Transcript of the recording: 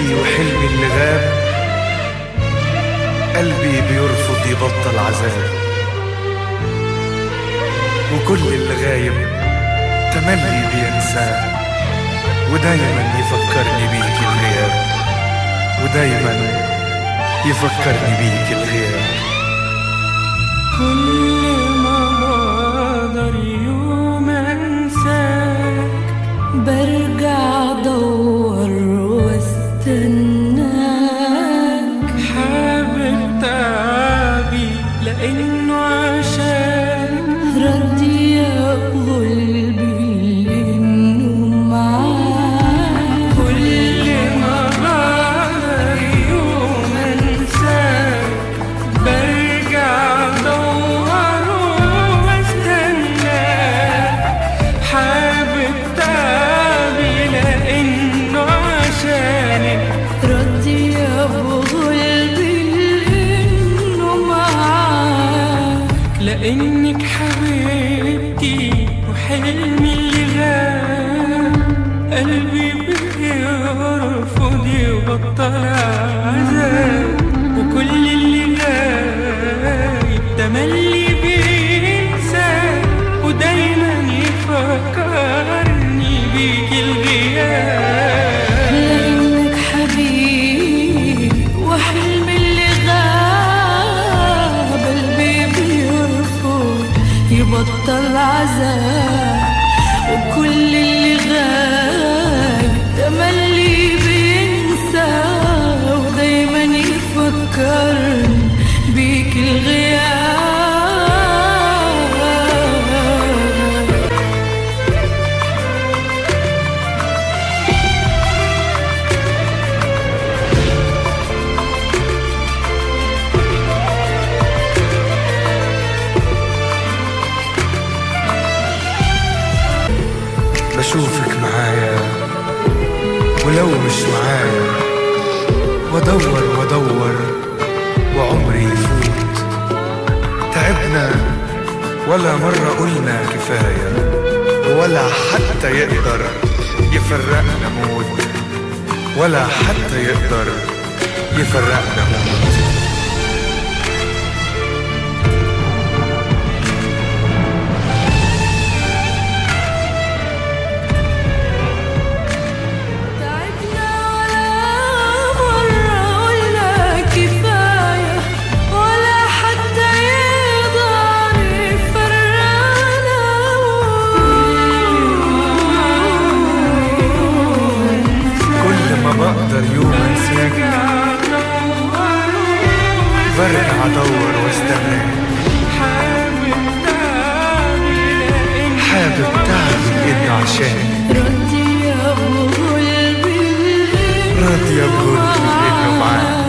بيبكي وحلمي اللي غاب، قلبي بيرفض يبطل عذاب. وكل اللي غايب تملي بينساه، ودايما يفكرني بيك الغياب، ودايما يفكرني بيك الغياب. كل ما بقدر يوم انساك برجع ادور واستناك، حابب تعبي لانه عشان راضي اقول بانه معاك. كل ما بقدر يوم انساك برجع ادور واستناك، حابب تعبي لانه عشانك راضي اقول بانه معاك. لانك حبيبتي وحلمي اللي غاب، قلبي بيرفض يبطل عذاب. وكل اللي غايب تملي بينسى، ودايما يفكرني بيك الغياب. لانك حبيبي وحلمي اللي غاب، قلبي بيرفض يبطل عذاب. وكل اللي غايب تملي بينسى، ودايما يفكرني بيك الغياب. بشوفك معايا ولو مش معايا، وادور وادور وعمري يفوت. تعبنا ولا مرة قلنا كفاية، ولا حتى يقدر يفرقنا موت، ولا حتى يقدر يفرقنا موت. بقدر يوم انساك برجع ادور واستناك، حابب تعبي لانه عشانك راضي اقول بانه معاك.